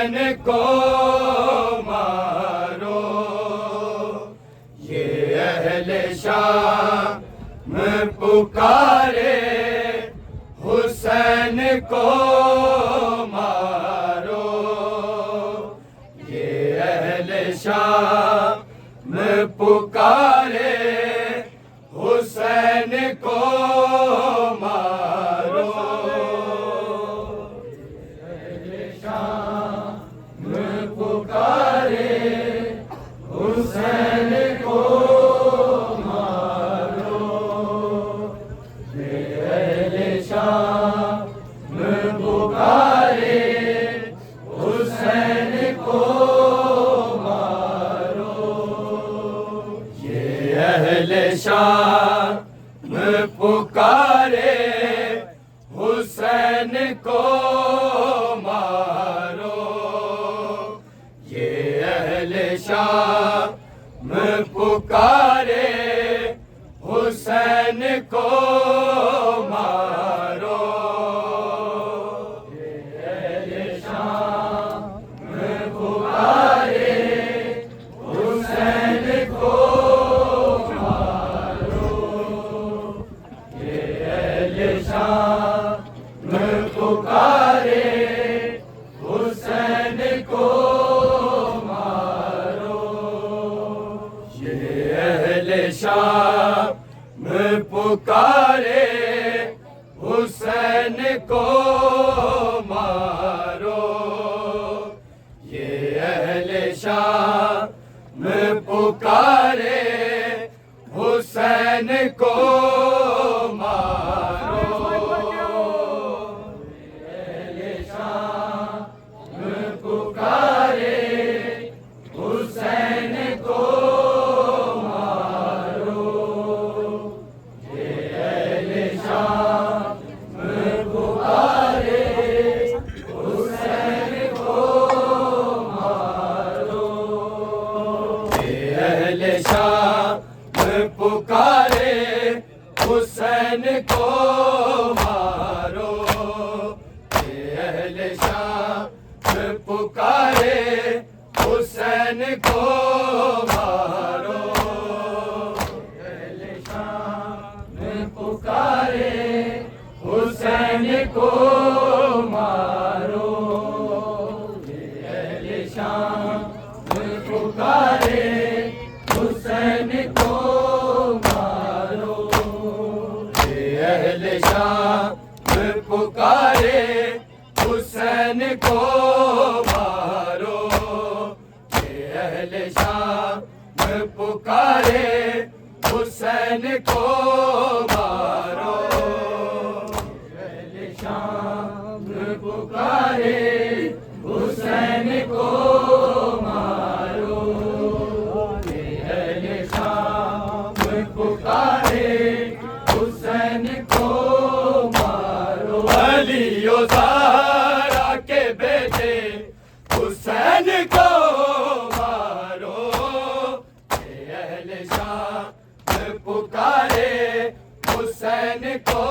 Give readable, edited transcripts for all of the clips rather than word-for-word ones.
حسین کو مارو، یہ اہل شام پکارے حسین کو مارو، یہ اہل شام پکارے حسین کو مارو، اہل شام پکارے حسین کو مارو، اہل شام پکارے حسین کو مارو، یہ اہل شام پکارے حسین کو مارو، یہ اہل شام پکارے حسین کو مارو، یہ اہل شام پکارے حسین کو مارو، یہ اہل شام پکارے حسین کو مارو، یہ اہل شام پکارے حسین کو مارو، یہ اہل شام پکارے حسین کو مارو، اہل شام پکارے حسین کو مارو، یہ اہل شام پکارے حسین کو مارو، یہ اہل شام پکارے حسین کو مارو، یہ اہل شام پکارے حسین کو مارو، اہل شام پکارے حسین کو مارو، یہ اہل شام پکارے حسین کو مارو، یہ اہل شام پکارے حسین کو مارو، یہ اہل شام پکارے حسین کو مارو، اہل شام پکارے حسین کو مارو، یہ اہل شام پکارے حسین کو مارو، علی و زہرا کے بیٹے حسین کو مارو، یہ اہل شام پکارے حسین کو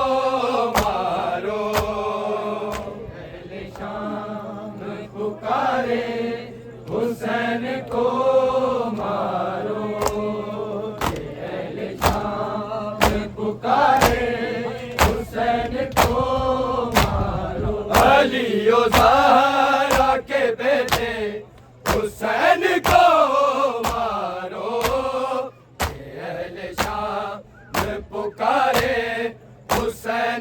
مارو، اہل شام پکارے حسین کو مارو، یہ اہل شام پکارے حسین کو مارو، علی و زہرا کے بیٹے حسین کو مارو، یہ اہل شام پکارے حسین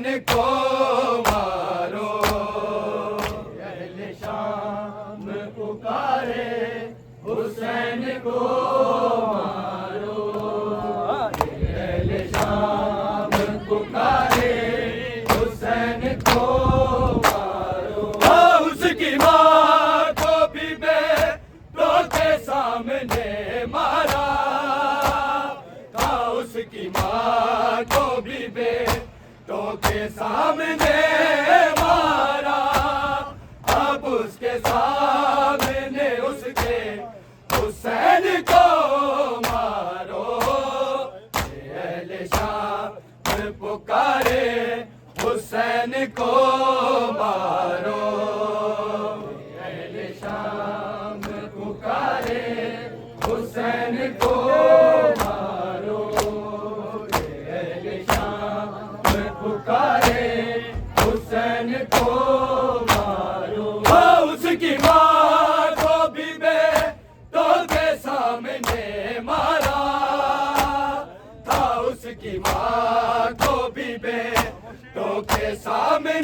کی ماں کو بھی بیٹوں کے سامنے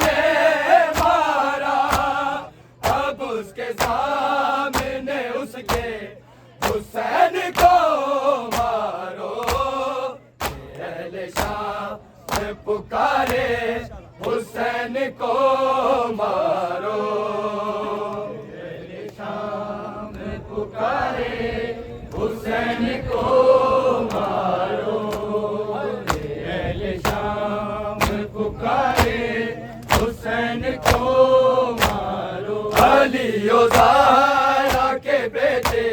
مارا، اب اس کے سامنے اس کے حسین کو مارو، اہل شام پکارے حسین کو مارو، اہل شام پکارے حسین کو مارو، اہل شام پکارے حسین کو مارو، علی و زہرا کے بیٹے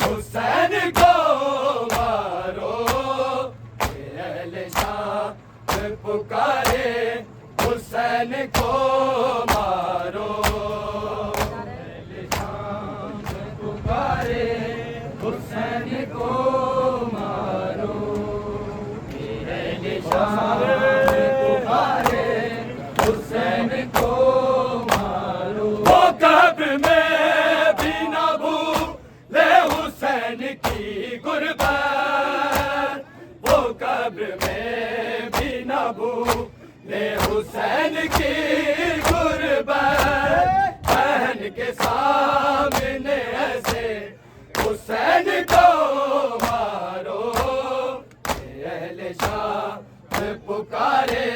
حسین کو مارو، اہل شام پکارے حسین کو مارو، اہل شام پکارے حسین کو مارو، اہل شام پکارے حسین کو مارو، وہ قبر میں بھی نہ بھولے حسین کی غربت، وہ قبر میں بھی نہ بھولے حسین کی غربت، بہن کے سامنے ایسے حسین کو مارو، اہل شام پکارے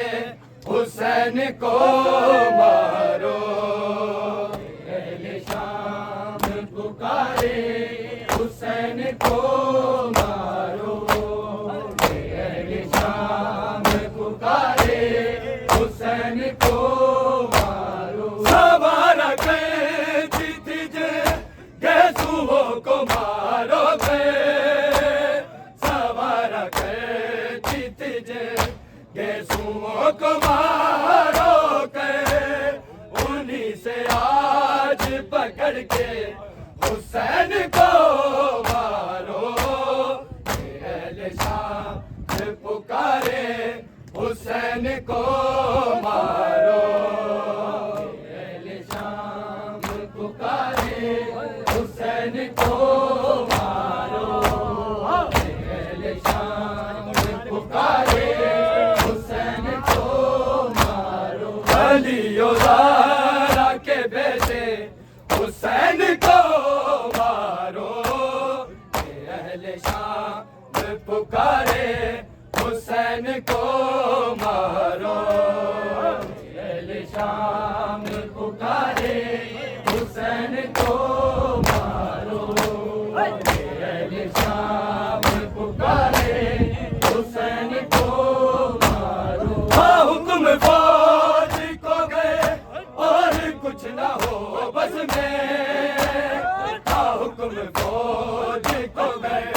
حسین کو مارو، اہل شام پکارے حسین کو مارو، اہل شام پکارے حسین کو مارو، سوارا کرتی تھی گیسوؤں کو مارو گے، سوارا کرتی تھی گیسوؤں کو مارو گے، انہی سے آج پکڑ کے حسین کو مارو، اہل شام پکارے حسین کو مارو، اہل شام پکارے حسین کو مارو، اہل شام پکارے حسین کو مارو، علی و زہرا کے بیٹے حسین کو مارو، اہل شام پکارے حسین کو مارو، اہل شام پکارے حسین کو مارو، اہل شام پکارے حسین کو مارو، ہاں حکم فوج کو گئے اور کچھ نہ ہو بس میں، ہاں حکم فوج کو گئے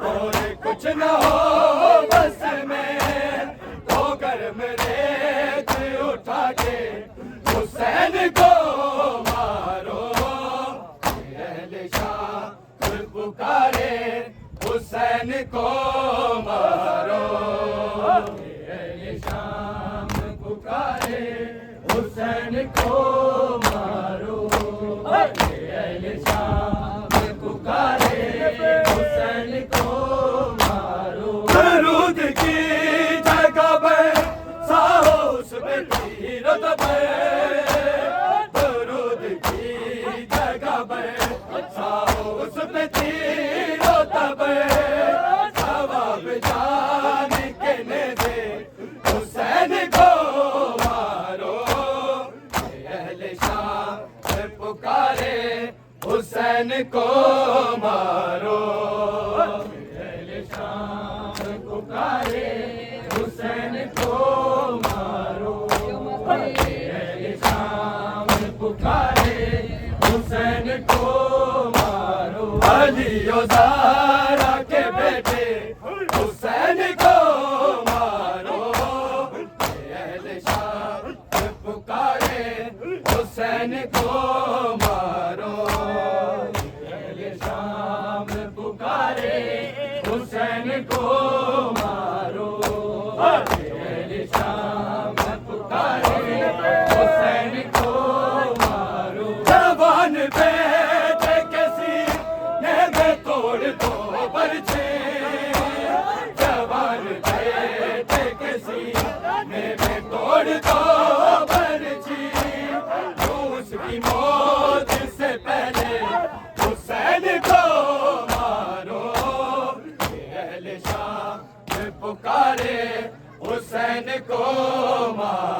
اور کچھ نہ ہو بس میں، تو گرم ریت اٹھا کے حسین کو مارو، اہل شام پکارے حسین کو مارو، اہل شام پکارے حسین کو مارو، اہل شام پکارے حسین کو مارو، درود کی جگہ پر ساہو اس پہ تیرت پر، درود کی جگہ پر ساہو اس پہ تیرت پر، ثواب جان کے نیزے حسین کو مارو، اہل شام پکارے حسین کو مارو، اہل شام پکارے حسین کو مارو، اہل شام پکارے حسین کو مارو، علی و زہرا کے بیٹے حسین کو مارو، اہل شام پکارے حسین کو مارو، اہل شام پکارے حسین کو مارو، اہل شام پکارے حسین کو مارو، جوان بیٹے کے سینے میں توڑ دو برچے، جوان بیٹے اہل شام پکارے حسین کو مار